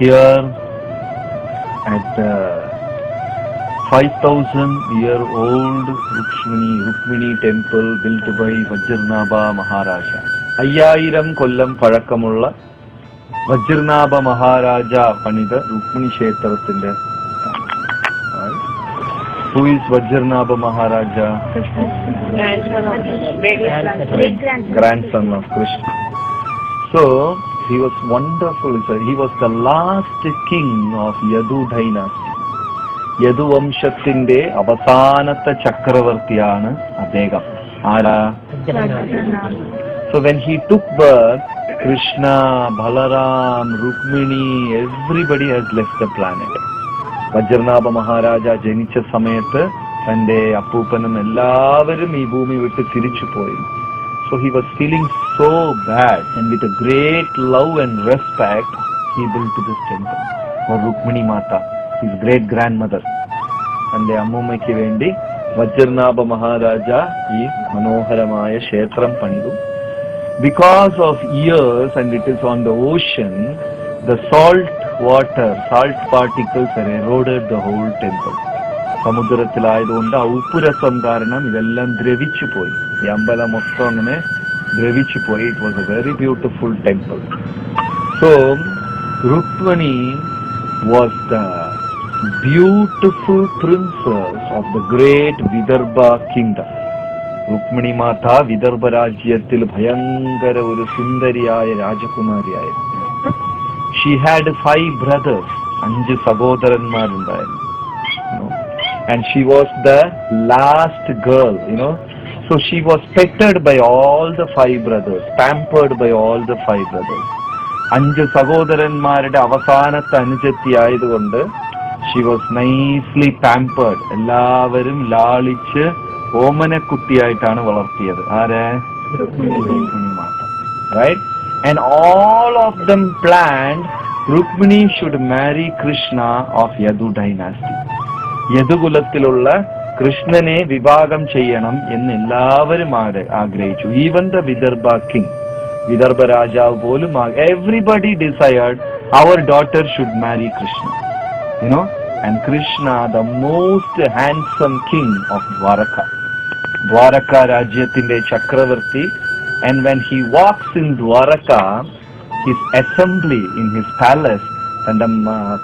here at the 5,000-year-old Rukmini temple built by Vajranabha Maharaja. 5000 കൊല്ലം പഴക്കമുള്ള വജ്രനാഭ മഹാരാജ പണിത രുക്മിണി ക്ഷേത്രത്തിന്റെ Who is Vajranabha Maharaja? Grandson of Krishna. So he was wonderful. He was the last king of Yadu dynasty. Yadu വംശത്തിന്റെ അവസാനത്തെ ചക്രവർത്തിയാണ് അദ്ദേഹം. ആരാ? So when he took birth, Krishna, Balaram, Rukmini, everybody has left the planet. വജ്രനാഭ Maharaja ജനിച്ച സമയത്ത് തന്റെ അപ്പൂപ്പനും എല്ലാവരും ഈ ഭൂമി വിട്ട് തിരിച്ചു പോയി. So he was feeling so bad, and with a great love and respect he built this temple for Rukmini Mata, his great grandmother. തന്റെ അമ്മൂമ്മയ്ക്ക് വേണ്ടി വജ്രനാഭ മഹാരാജ ഈ മനോഹരമായ ക്ഷേത്രം പണിതു. Because of years, and it is on the ocean, the salt particles have eroded the whole temple. സമുദ്രത്തിലായതുകൊണ്ട് ആ ഉപ്പുരസം കാരണം ഇതെല്ലാം ദ്രവിച്ചു പോയി. ഈ അമ്പലം മൊത്തം അങ്ങനെ ദ്രവിച്ചു പോയി. It was a very beautiful temple. So Rukmini was the beautiful princess of the great Vidarbha kingdom. Rukmini മാത വിദർഭ രാജ്യത്തിൽ ഭയങ്കര ഒരു സുന്ദരിയായ രാജകുമാരിയായിരുന്നു. She had 5 brothers, 5 സഹോദരന്മാരുണ്ടായിരുന്നു. And she was the last girl, So she was petted by all the 5 brothers, pampered by all the 5 brothers. 5 സഹോദരന്മാരുടെ അവസാനത്തെ അനുജത്തി ആയതുകൊണ്ട് she was nicely pampered. എല്ലാവരും ലാളിച്ച് ഓമനക്കുട്ടിയായിട്ടാണ് വളർത്തിയത്. ആരെ? രുക്മിണി മാത. Right? And all of them planned Rukmini should marry Krishna of Yadu dynasty. യദുകുലത്തിലുള്ള കൃഷ്ണനെ വിവാഹം ചെയ്യണം എന്ന് എല്ലാവരും ആഗ്രഹിച്ചു. Even the Vidarbha king, Vidarbha രാജാവ് പോലും everybody desired our daughter should marry Krishna. And Krishna, the most handsome king of Dwaraka. Dwaraka രാജ്യത്തിന്റെ ചക്രവർത്തി. And when he walks in Dwaraka, his assembly in his palace, and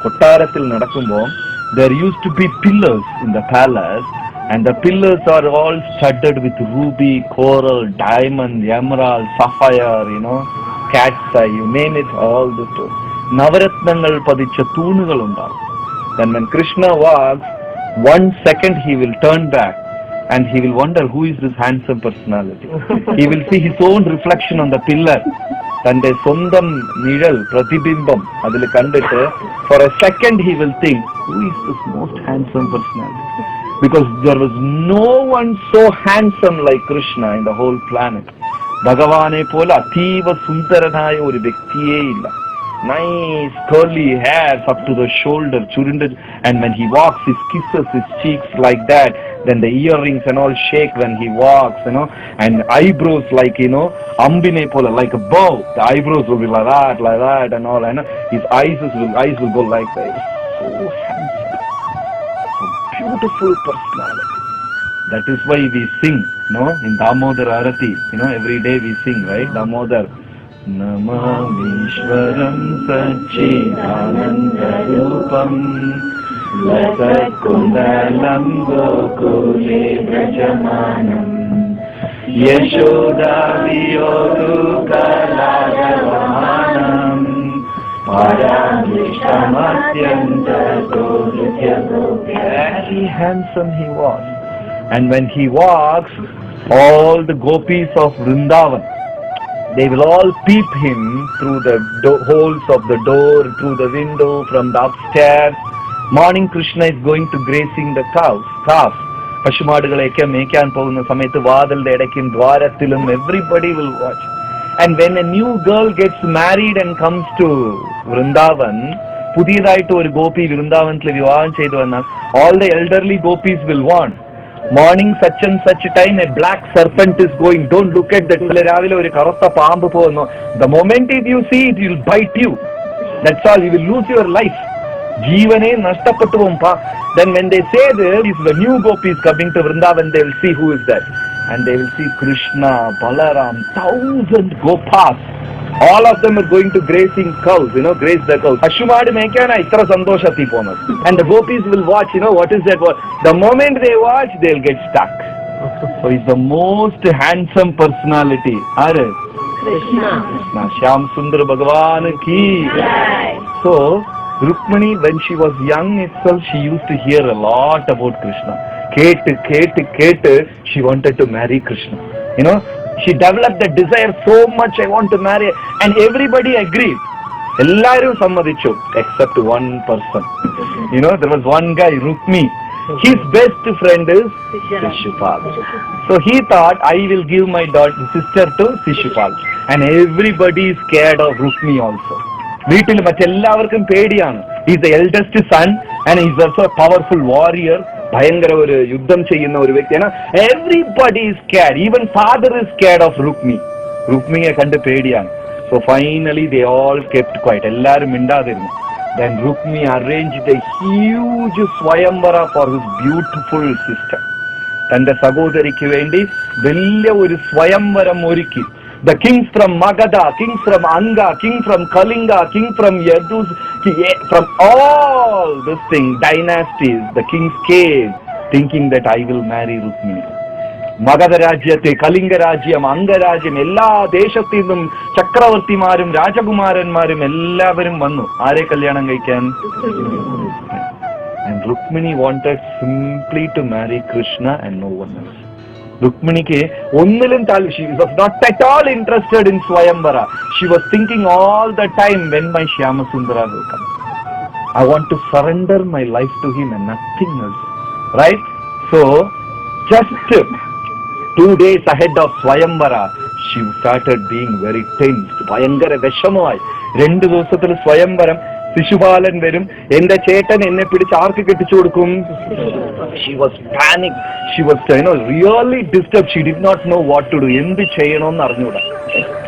കൊട്ടാരത്തിൽ നടക്കുമ്പോൾ there used to be pillars in the palace, and the pillars are all studded with ruby, coral, diamond, emerald, sapphire, cat's eye, you name it, all the നവരത്നങ്ങൾ പതിച്ച തൂണുകൾ ഉണ്ടാവും. Then when Krishna walks, 1 second he will turn back and he will wonder who is this handsome personality. He will see his own reflection on the pillar. തന്റെ സ്വന്തം നിഴൽ പ്രതിബിംബം അതിൽ കണ്ടിട്ട് for a second he will think who is this most handsome personality, because there was no one so handsome like Krishna in the whole planet. ഭഗവാനെ പോലെ അതീവ സുന്ദരനായ ഒരു വ്യക്തിയേ ഇല്ല. Nice curly hairs up to the shoulder, churunded, and when he walks, he kisses his cheeks like that. Then the earrings and all shake when he walks, and eyebrows like, ambine pola, like a bow. The eyebrows will be like that, and all. His eyes will go like that. So handsome, so beautiful personality. That is why we sing, in Damodar Arati. Every day we sing, right? Damodar. Namamishwaram Sachidanandharupam Lasakundalam Gokule Brajamanam Yashodaviyodukalagavanam Paramishtamatyantatolithyagopi. Very handsome he was. And when he walks, all the gopis of Vrindavan, they will all peep him through the holes of the door, through the window, from the upstairs. Morning Krishna is going to grazing the calves. പശുമാടുകളെയൊക്കെ മേയ്ക്കാൻ പോകുന്ന സമയത്ത് വാതിലിന്റെ ഇടയ്ക്കും ദ്വാരത്തിലും everybody will watch. And when a new girl gets married and comes to Vrindavan, പുതിയതായിട്ട് ഒരു ഗോപി വൃന്ദാവനത്തിൽ വിവാഹം ചെയ്തു വന്നാൽ all the elderly gopis will warn, morning such and such time a black serpent is going, don't look at that. രാവിലെ ഒരു കറുത്ത പാമ്പ് പോകുന്നു. The moment if you see it, it will bite you. That's all. You will lose your life. ജീവനെ നഷ്ടപ്പെട്ടു പോകും. Then when they say this, the new gopis coming to Vrindavan, they will see who is that. And they will see Krishna, Balaram, 1,000 gopas. All of them are going to grazing cows, graze the cows. Ashumadu mekana itra sandoshati ponas. And the gopis will watch, what is that? The moment they watch, they'll get stuck. So he's the most handsome personality. Krishna. Shyam Sundar Bhagavan ki. So, Rukmini, when she was young itself, she used to hear a lot about Krishna. Kate, she wanted to marry Krishna. She developed the desire so much, I want to marry. And everybody agreed. Ellaru sammadichu, except one person. There was one guy, Rukmi. His best friend is Shishupal. So he thought, I will give my sister to Shishupal. And everybody is scared of Rukmi also. വീട്ടിൽ മറ്റെല്ലാവർക്കും പേടിയാണ്. He's the eldest son and he's also a powerful warrior. ഭയങ്കര ഒരു യുദ്ധം ചെയ്യുന്ന ഒരു വ്യക്തിയാണ്. Everybody is scared. Even father is scared of Rukmi. രുക്മിയെ കണ്ട് പേടിയാണ്. So finally they all kept quiet. എല്ലാരും മിണ്ടാതിരുന്നു. Then Rukmi arranged a huge swayamvara for his beautiful sister. തന്റെ സഹോദരിക്ക് വേണ്ടി വലിയ ഒരു സ്വയംവരം ഒരുക്കി. The kings from Magadha, kings from Anga, king from Kalinga, king from Yadus, from all this thing, dynasties, the kings came thinking that I will marry Rukmini. Magadha Rajyate, Kalinga Rajyam, Anga Rajyam, ella deshathindum Chakravartimarum, Rajakumaranmarum, ellavarum vannu. Aare kalyanam kaikkan? And Rukmini wanted simply to marry Krishna and no one else. Rukminike onnilum she was not at all interested in Swayamvara. She was thinking all the time, when my Shyama Sundara will come. I want to surrender my life to him and nothing else. Right? So, just 2 days ahead of Swayamvara, she started being very tense. Bhayangara veshamai. 2 ദിവസത്തിൽ സ്വയംവരം. ശിശുപാലൻ വരും. എന്റെ ചേട്ടൻ എന്നെ പിടിച്ച് ആർക്ക് കെട്ടിച്ചു കൊടുക്കും? She was panicked. She was really disturbed. She did not know what to do. എന്ത് ചെയ്യണമെന്ന് അറിഞ്ഞൂടാ.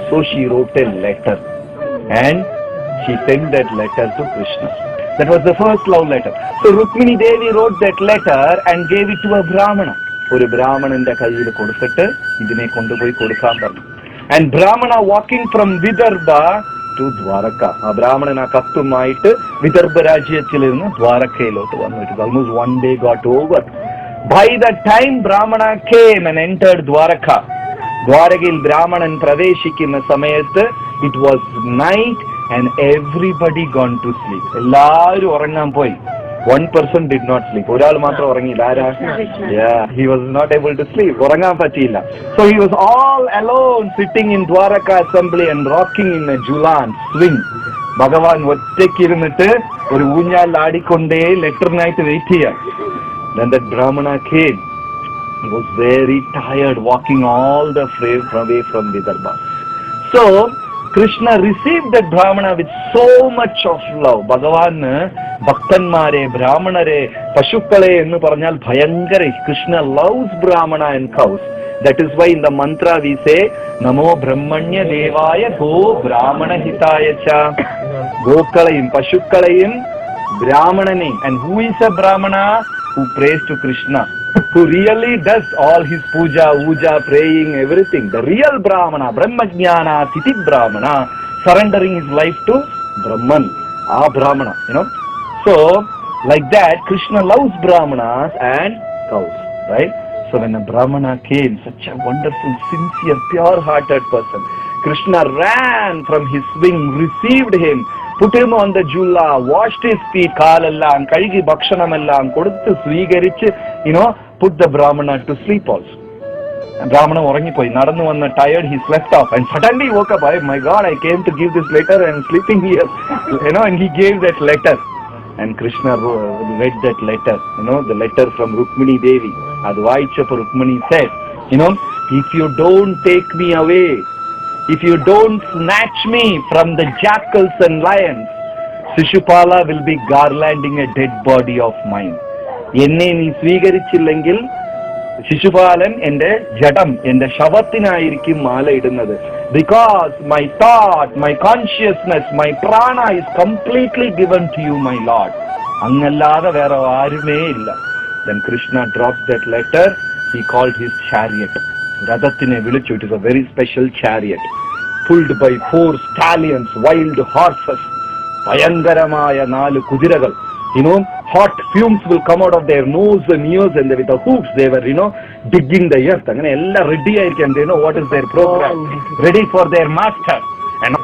So she wrote a letter and she sent that letter to Krishna. That was the first love letter. So Rukmini Devi wrote that letter and gave it to a Brahmana. ഒരു ബ്രാഹ്മണന്റെ കയ്യിൽ കൊടുത്തിട്ട് ഇതിനെ കൊണ്ടുപോയി കൊടുക്കാൻ പറഞ്ഞു. And Brahmana walking from Vidarbha to Dwaraka. ആ ബ്രാഹ്മണൻ ആ കത്തുമായിട്ട് വിദർഭ രാജ്യത്തിൽ നിന്ന് ദ്വാരക്കയിലോട്ട് വന്നു. It almost one day got over. By the time Brahmana came and entered Dwaraka, ദ്വാരകയിൽ ബ്രാഹ്മണൻ പ്രവേശിക്കുന്ന സമയത്ത് it was night and everybody gone to sleep. എല്ലാവരും ഉറങ്ങാൻ പോയി. One person did not sleep. ഒരാൾ മാത്രം ഉറങ്ങിയില്ല. ആരാ? Yeah, he was not able to sleep. ഉറങ്ങാൻ പറ്റിയില്ല. So he was all alone sitting in Dwaraka assembly and rocking in a Julan swing. ഭഗവാൻ ഒറ്റയ്ക്ക് ഇരുന്നിട്ട് ഒരു ഊഞ്ഞാൽ ആടിക്കൊണ്ടേ ലെറ്ററിനായിട്ട് വെയിറ്റ് ചെയ്യാം. Then that Brahmana came. He was very tired walking all the way from Vidarbha. So Krishna received that Brahmana with so much of love. Bhagavan ഭക്തന്മാരെ, ബ്രാഹ്മണരെ, പശുക്കളെ എന്ന് പറഞ്ഞാൽ ഭയങ്കര. Krishna loves Brahmana and cows. That is why in the mantra we say Namo Brahmanya Devaya Go Brahmana Hitaya Cha. ഗോക്കളെയും പശുക്കളെയും ബ്രാഹ്മണനെയും. And who is a Brahmana? Who prays to Krishna, who really does all his puja, praying, everything. The real Brahmana, Brahmajnana, Siti Brahmana, surrendering his life to Brahman. Brahmana, So, like that, Krishna loves Brahmanas and cows, right? So when a Brahmana came, such a wonderful, sincere, pure-hearted person, Krishna ran from his swing, received him, put him on the jula, washed his feet, kaalallam, kalgi bhakshanam koduthu sweegarichu, put the Brahmana to sleep also. And Brahmana orangipoi, nadannu vanna tired, he slept off and suddenly woke up. My God, I came to give this letter and I'm sleeping here. And he gave that letter. And Krishna read that letter, the letter from Rukmini Devi. Adu vaichappa Rukmini said, if you don't take me away, if you don't snatch me from the jackals and lions, Shishupala will be garlanding a dead body of mine. Enne nee sweegarichillengil Shishupala എന്റെ ജഡം, എന്റെ ശവത്തിനായിരിക്കും മാല ഇടുന്നത്. Because my thought, my consciousness, my prana is completely given to you my lord. അങ്ങല്ലാതെ വേറെ ആരുമേ ഇല്ല. Then Krishna dropped that letter. He called his chariot. രഥത്തിനെ വിളിച്ചു. It is a very special chariot pulled by 4 stallions, wild horses. ഭയങ്കരമായ 4 കുതിരകൾ. Hot fumes will come out of their nose and ears, and with the hooves they were, digging the earth. അങ്ങനെ എല്ലാം ready ആയിരിക്കും. They know what is their program, ready for their master. And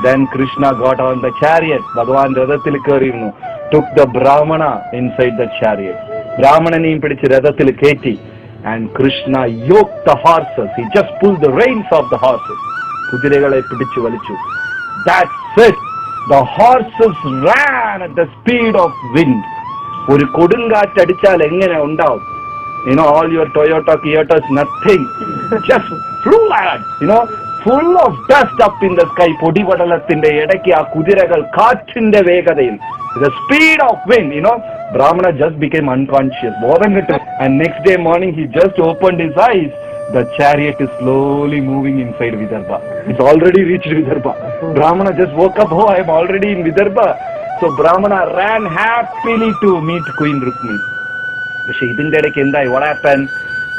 then Krishna got on the chariot. ഭഗവാൻ രഥത്തിൽ കയറിയിരുന്നു. Took the Brahmana inside the chariot. ബ്രാഹ്മണനെയും പിടിച്ച് രഥത്തിൽ കയറ്റി. And Krishna yoked the horses. He just pulled the reins of the horses. കുതിരകളെ പിടിച്ചു വലിച്ചു. That's it. The horses ran at the speed of wind. ഒരു കൊടുങ്കാറ്റ് അടിച്ചാൽ എങ്ങനെ ഉണ്ടാവും? All your Toyota, Kiatas, nothing. Just flew at, full of dust up in the sky. പൊടിപടലത്തിന്റെ ഇടയ്ക്ക് ആ കുതിരകൾ കാറ്റിന്റെ വേഗതയിൽ, the speed of wind, Brahmana just became unconscious. ബോധം കിട്ടും. And next day morning he just opened his eyes. The chariot is slowly moving inside Vidarbha. It's already reached Vidarbha. Brahmana just woke up. Oh, I am already in Vidarbha. So Brahmana ran happily to meet Queen Rukmini. പക്ഷെ ഇതിന്റെ ഇടയ്ക്ക് എന്തായി? What happened?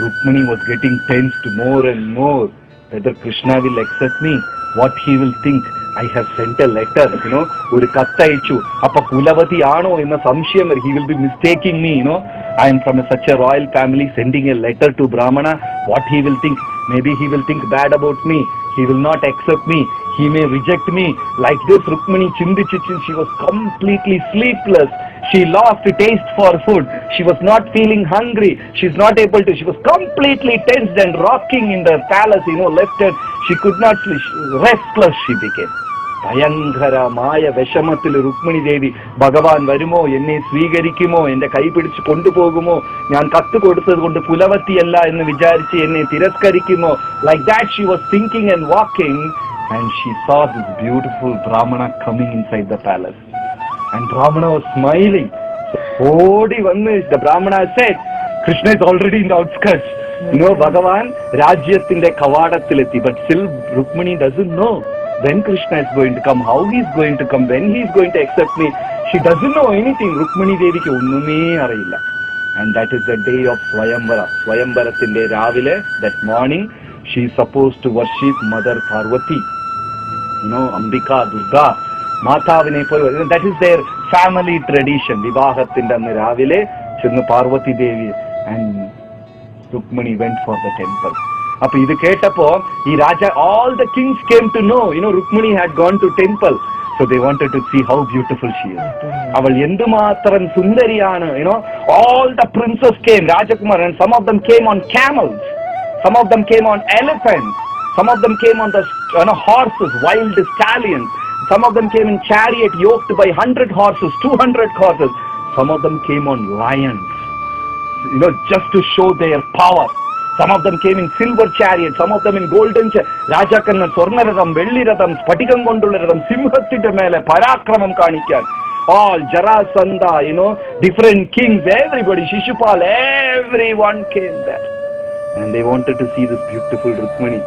Rukmini was getting tensed more and more. Whether Krishna will accept me, what he will think. I have sent a letter, ഒരു കത്തയച്ചു. അപ്പൊ കുലവതി ആണോ എന്ന സംശയം. He will be mistaking me, I am from such a royal family, sending a letter to Brahmana. What he will think? Maybe he will think bad about me. He will not accept me. He may reject me. Like this, Rukmini chindichu. She was completely sleepless. She lost taste for food. She was not feeling hungry. She's not able to. She was completely tensed and rocking in the palace, left and she could not sleep. Restless she became. ഭയങ്കരമായ വിഷമത്തിൽ രുക്മിണി ദേവി, ഭഗവാൻ വരുമോ, എന്നെ സ്വീകരിക്കുമോ, എന്റെ കൈ പിടിച്ച് കൊണ്ടുപോകുമോ, ഞാൻ കത്ത് കൊടുത്തത് കൊണ്ട് കുലവത്തിയല്ല എന്ന് വിചാരിച്ച് എന്നെ തിരസ്കരിക്കുമോ. Like that she was thinking and walking, and she saw this beautiful Brahmana coming inside the palace. And Brahmana was smiling. ഓടി വന്ന് the Brahmana said, Krishna is already in the outskirts. ഭഗവാൻ രാജ്യത്തിന്റെ കവാടത്തിലെത്തി. But still Rukmini doesn't know when Krishna is going to come, how he is going to come, when he is going to accept me. She doesn't know anything. Rukmini ദേവിക്ക് ഒന്നുമേ അറിയില്ല. And that is the day of Swayamvara. സ്വയംവരത്തിന്റെ രാവിലെ, that morning, she is supposed to worship Mother Parvati. Ambika, Durga, മാതാവിനെ പോയി. That is their family tradition. വിവാഹത്തിന്റെ അന്ന് രാവിലെ ചെന്ന് പാർവതി ദേവി and Rukmini went for the temple. അപ്പൊ ഇത് കേട്ടപ്പോ ഈ രാജ, all the kings came to know, Rukmini had gone to temple. So they wanted to see how beautiful she is. അവൾ എന്തുമാത്രം സുന്ദരിയാണ്. All the princes came, Rajakumar, and some of them came on camels. Some of them came on elephants. Some of them came on the horses, wild stallions. Some of them came in chariot yoked by 100 horses, 200 horses. Some of them came on lions, just to show their power. Some of them came in silver chariot, some of them in golden chariot. രാജാക്കന്മാർ സ്വർണ്ണരഥം, വെള്ളിരഥം, സ്ഫടികം കൊണ്ടുള്ള രഥം, സിംഹത്തിന്റെ മേലെ പരാക്രമം കാണിക്കാൻ. All Jarasandha, different kings, everybody, Shishupal, everyone came there. And they wanted to see this beautiful Rukmini.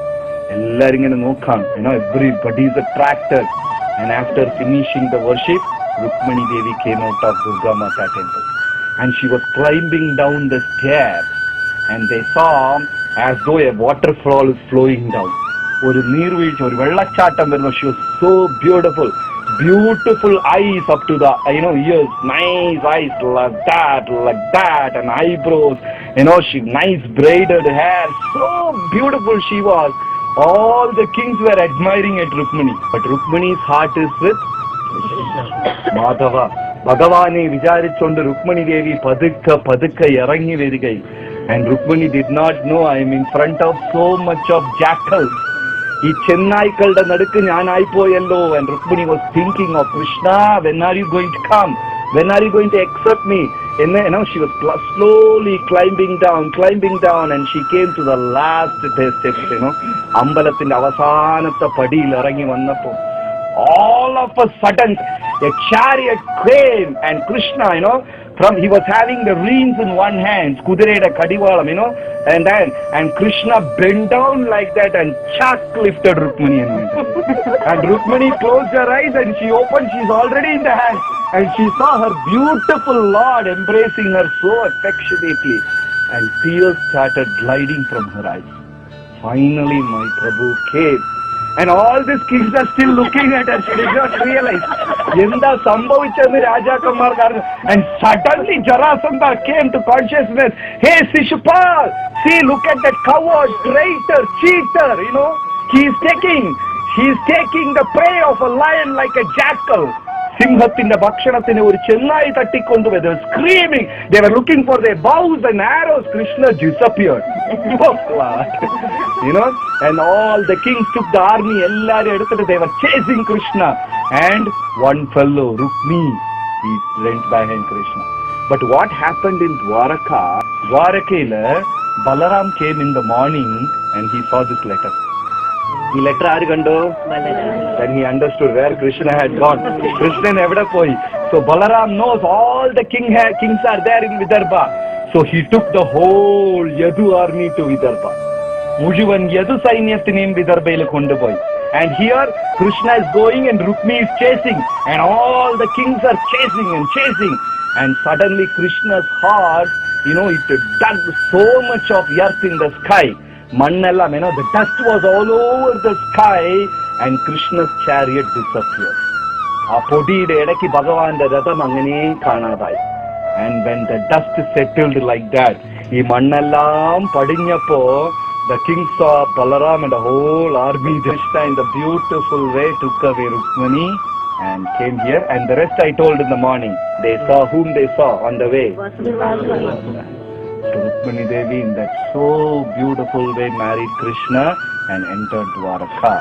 എല്ലാരും ഇങ്ങനെ നോക്കാം. Everybody is attracted. And after finishing the worship, Rukmini Devi came out of Durga Mata temple. And she was climbing down the stairs. And they saw as though a waterfall is flowing down. ഒരു നീർവീഴ്ച, ഒരു വെള്ളച്ചാട്ടം വരുന്നു. She was so beautiful. Beautiful eyes up to the ears, nice eyes like that, and eyebrows. She nice braided hair. So beautiful she was. All the kings were admiring at Rukmini. But Rukmini's heart is with Madhava. ഭഗവാനെ വിചാരിച്ചുകൊണ്ട് രുക്മിണി ദേവി പതുക്കെ ഇറങ്ങി വരികയും. And Rukmini did not know I am in front of so much of jackals. ഈ ചെന്നായ്ക്കളുടെ നടുക്ക് ഞാനായിപ്പോയല്ലോ. And Rukmini was thinking of Krishna, when are you going to come? When are you going to accept me? She was slowly climbing down, and she came to the last steps. അമ്പലത്തിന്റെ അവസാനത്തെ പടിയിൽ ഇറങ്ങി വന്നപ്പോ all of a sudden a chariot came, and Krishna, he was having the reins in one hand, kudireda kadivalam, and Krishna bent down like that and chuck lifted Rukmani and Rukmani closed her eyes and she opened, she's already in the hand, and she saw her beautiful Lord embracing her so affectionately, and tears started gliding from her eyes. Finally my Prabhu came, and all these kings are still looking at her. She did not realize. Yenda sambhavichadu Rajakumar, and suddenly Jarasandha came to consciousness. Hey Shishupal, see, look at that coward, traitor, cheater, he is taking the prey of a lion like a jackal. സിംഹത്തിന്റെ ഭക്ഷണത്തിന് ഒരു ചെന്നായി തട്ടിക്കൊണ്ടുപോയി. They were screaming. They were looking for their bows and arrows. Krishna disappeared. And all the kings took the army. എല്ലാരും എടുത്തിട്ട് they were chasing Krishna. And one fellow, Rukmi, he went behind Krishna. But what happened in Dwarakaiல, Balaram came in the morning and he saw this letter. ഈ letter ആര് കണ്ടു? Then he understood where Krishna had gone. Krishna evada poi. So Balaram knows all the kings are there in Vidarbha. So he took the whole Yadu army to Vidarbha. Mujuvan Yadu sainyathinem Vidarbhaile kondu poi. And here Krishna is going and Rukmi is chasing, and all the kings are chasing. And suddenly Krishna's heart, it dug so much of earth in the sky. Mannellam, the dust was all over the sky, and Krishna's chariot disappeared. ആ പൊടിയുടെ ഇടയ്ക്ക് ഭഗവാന്റെ രഥം അങ്ങനെ കാണാതായി. And when the dust settled like that, ഈ മണ്ണെല്ലാം പടിഞ്ഞപ്പോ, the king saw Balaram and the whole army. Krishna in the beautiful way took away Rukmani and came here, and the rest I told in the morning. They saw whom they saw on the way. Rukmani Devi in that so beautiful way married Krishna and entered Dwaraka.